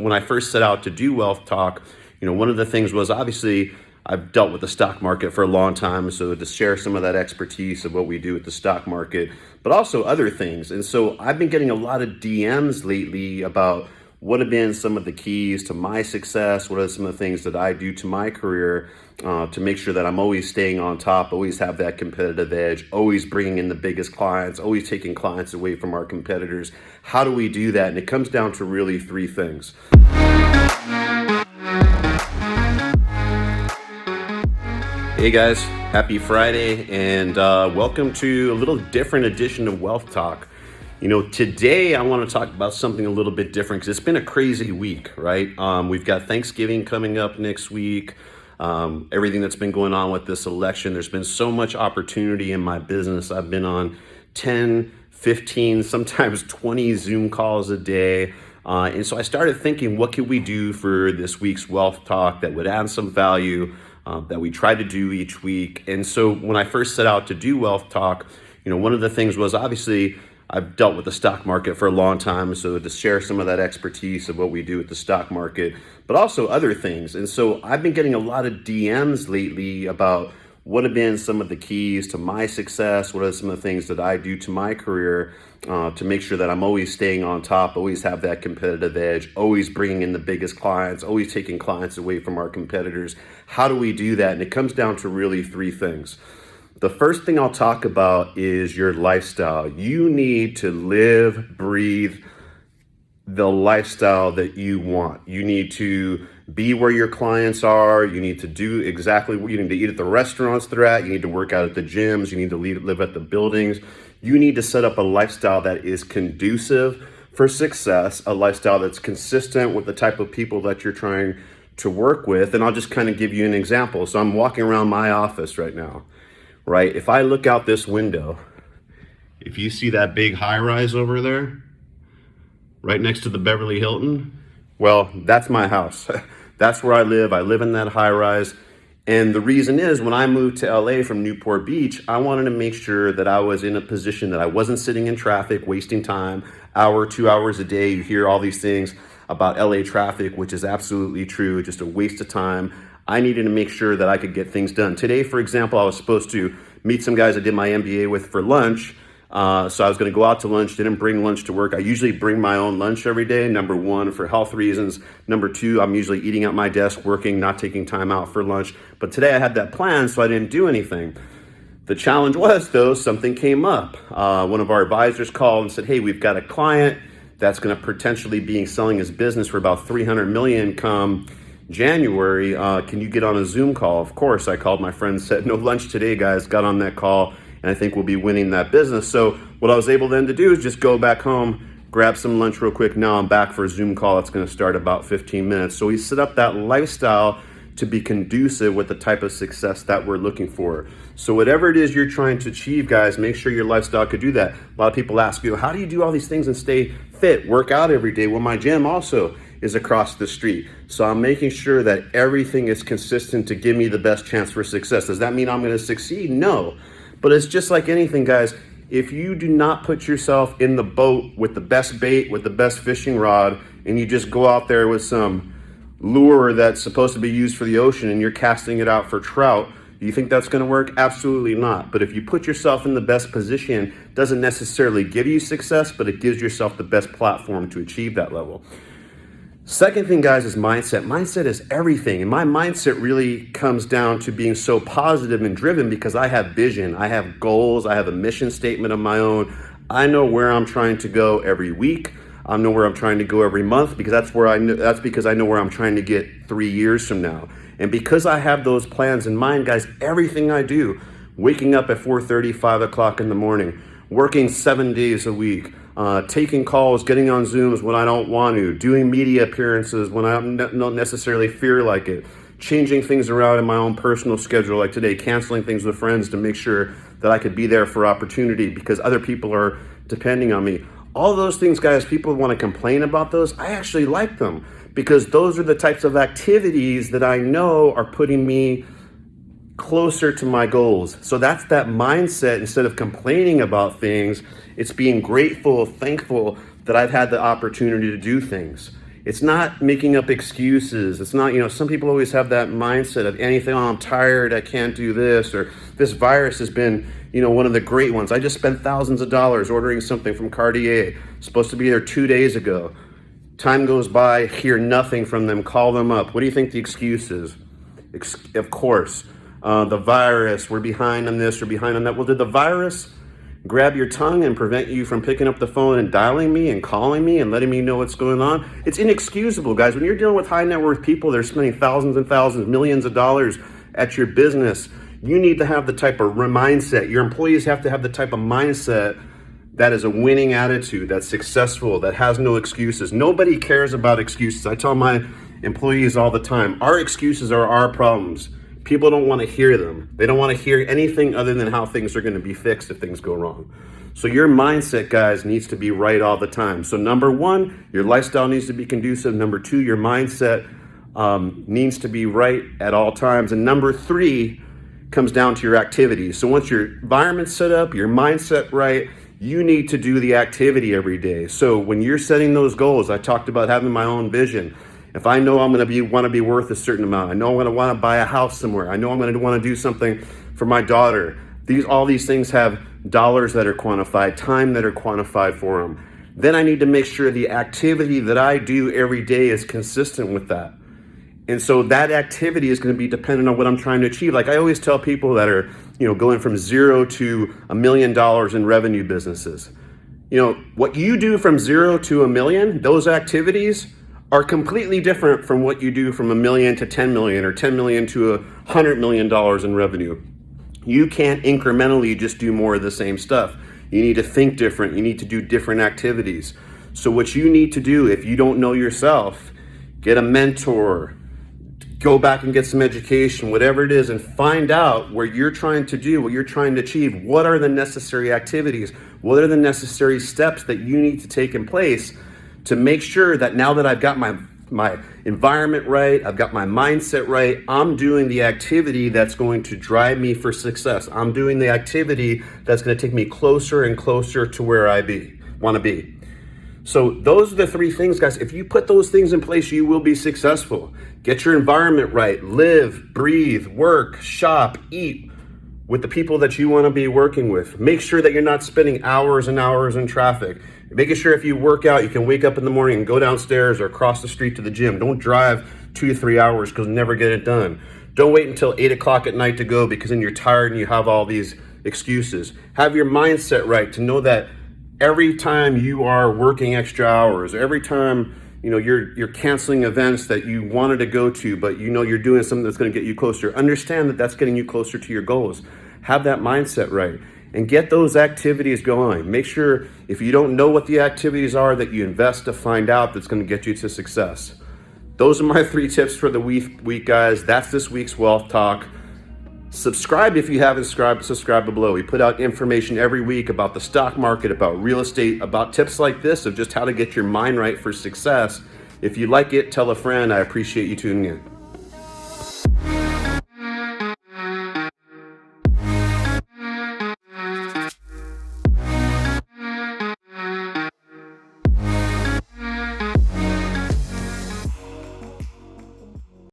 when I first set out to do Wealth Talk, one of the things was obviously I've dealt with the stock market for a long time. So to share some of that expertise of what we do with the stock market, but also other things. And so I've been getting a lot of DMs lately about what have been some of the keys to my success? What are some of the things that I do to my career to make sure that I'm always staying on top, always have that competitive edge, always bringing in the biggest clients, always taking clients away from our competitors? How do we do that? And it comes down to really three things. Hey guys, happy Friday, and welcome to a little different edition of Wealth Talk. Today I want to talk about something a little bit different because it's been a crazy week, right? We've got Thanksgiving coming up next week. Everything that's been going on with this election, there's been so much opportunity in my business. I've been on 10, 15, sometimes 20 Zoom calls a day. And so I started thinking, what could we do for this week's Wealth Talk that would add some value that we try to do each week? And so when I first set out to do Wealth Talk, one of the things was obviously I've dealt with the stock market for a long time, so to share some of that expertise of what we do with the stock market, but also other things. And so I've been getting a lot of DMs lately about what have been some of the keys to my success, what are some of the things that I do to my career to make sure that I'm always staying on top, always have that competitive edge, always bringing in the biggest clients, always taking clients away from our competitors. How do we do that? And it comes down to really three things. The first thing I'll talk about is your lifestyle. You need to live, breathe the lifestyle that you want. You need to be where your clients are. You need to do exactly what you need to eat at the restaurants they're at. You need to work out at the gyms. You need to live at the buildings. You need to set up a lifestyle that is conducive for success, a lifestyle that's consistent with the type of people that you're trying to work with. And I'll just kind of give you an example. So I'm walking around my office right now. Right? If I look out this window, if you see that big high rise over there, right next to the Beverly Hilton, well, that's my house. That's where I live. I live in that high rise. And the reason is when I moved to LA from Newport Beach, I wanted to make sure that I was in a position that I wasn't sitting in traffic, wasting time, hour, 2 hours a day. You hear all these things about LA traffic, which is absolutely true, just a waste of time. I needed to make sure that I could get things done. Today, for example, I was supposed to meet some guys I did my MBA with for lunch. So I was going to go out to lunch, didn't bring lunch to work. I usually bring my own lunch every day. Number one, for health reasons. Number two, I'm usually eating at my desk, working, not taking time out for lunch. But today I had that plan, so I didn't do anything. The challenge was, though, something came up. One of our advisors called and said, hey, we've got a client that's going to potentially be selling his business for about $300 million come January. Can you get on a Zoom call? Of course, I called my friend, said no lunch today, guys, got on that call, and I think we'll be winning that business. So what I was able then to do is just go back home, grab some lunch real quick. Now I'm back for a Zoom call. It's going to start about 15 minutes. So we set up that lifestyle to be conducive with the type of success that we're looking for. So whatever it is you're trying to achieve, guys, make sure your lifestyle could do that. A lot of people ask you, how do you do all these things and stay fit, work out every day? Well, my gym also is across the street. So I'm making sure that everything is consistent to give me the best chance for success. Does that mean I'm going to succeed? No. But it's just like anything, guys. If you do not put yourself in the boat with the best bait, with the best fishing rod, and you just go out there with some lure that's supposed to be used for the ocean and you're casting it out for trout, do you think that's going to work? Absolutely not. But if you put yourself in the best position, it doesn't necessarily give you success, but it gives yourself the best platform to achieve that level. Second thing, guys, is mindset. Mindset is everything. And my mindset really comes down to being so positive and driven because I have vision. I have goals. I have a mission statement of my own. I know where I'm trying to go every week. I know where I'm trying to go every month because that's because I know where I'm trying to get 3 years from now. And because I have those plans in mind, guys, everything I do, waking up at 4:30, 5 o'clock in the morning, working 7 days a week, taking calls, getting on Zooms when I don't want to, doing media appearances when I don't necessarily feel like it, changing things around in my own personal schedule, like today, canceling things with friends to make sure that I could be there for opportunity because other people are depending on me. All those things, guys, people want to complain about those. I actually like them because those are the types of activities that I know are putting me closer to my goals. So that's that mindset. Instead of complaining about things, it's being grateful, thankful that I've had the opportunity to do things. It's not making up excuses. It's not, some people always have that mindset of anything, oh, I'm tired, I can't do this, or this virus has been, one of the great ones. I just spent thousands of dollars ordering something from Cartier, supposed to be there 2 days ago. Time goes by, hear nothing from them, call them up. What do you think the excuse is? Of course, the virus, we're behind on this, we're behind on that. Well, did the virus grab your tongue and prevent you from picking up the phone and dialing me and calling me and letting me know what's going on? It's inexcusable, guys. When you're dealing with high net worth people, they're spending thousands and thousands, millions of dollars at your business. You need to have the type of mindset. Your employees have to have the type of mindset that is a winning attitude, that's successful, that has no excuses. Nobody cares about excuses. I tell my employees all the time, our excuses are our problems. People don't want to hear them. They don't want to hear anything other than how things are going to be fixed if things go wrong. So your mindset, guys, needs to be right all the time. So number one, your lifestyle needs to be conducive. Number two, your mindset needs to be right at all times. And number three comes down to your activities. So once your environment's set up, your mindset right, you need to do the activity every day. So when you're setting those goals, I talked about having my own vision. If I know I'm going to want to be worth a certain amount, I know I'm going to want to buy a house somewhere, I know I'm going to want to do something for my daughter. All these things have dollars that are quantified, time that are quantified for them. Then I need to make sure the activity that I do every day is consistent with that. And so that activity is going to be dependent on what I'm trying to achieve. Like I always tell people that are, going from 0 to $1 million in revenue businesses. What you do from 0 to $1 million, those activities are completely different from what you do from $1 million to 10 million or 10 million to $100 million in revenue. You can't incrementally just do more of the same stuff. You need to think different. You need to do different activities. So what you need to do, if you don't know yourself, get a mentor, go back and get some education, whatever it is, and find out where you're trying to do, what you're trying to achieve. What are the necessary activities? What are the necessary steps that you need to take in place to make sure that now that I've got my environment right, I've got my mindset right, I'm doing the activity that's going to drive me for success. I'm doing the activity that's going to take me closer and closer to where I want to be. So those are the three things, guys. If you put those things in place, you will be successful. Get your environment right. Live, breathe, work, shop, eat with the people that you want to be working with. Make sure that you're not spending hours and hours in traffic. Making sure if you work out, you can wake up in the morning and go downstairs or across the street to the gym. Don't drive 2 to 3 hours because you'll never get it done. Don't wait until 8 o'clock at night to go because then you're tired and you have all these excuses. Have your mindset right to know that every time you are working extra hours, every time you're canceling events that you wanted to go to, but you're doing something that's going to get you closer. Understand that that's getting you closer to your goals. Have that mindset right and get those activities going. Make sure if you don't know what the activities are that you invest to find out that's going to get you to success. Those are my 3 tips for the week, guys. That's this week's Wealth Talk. Subscribe if you haven't subscribe below. We put out information every week about the stock market, about real estate, about tips like this of just how to get your mind right for success. If you like it, tell a friend. I appreciate you tuning in.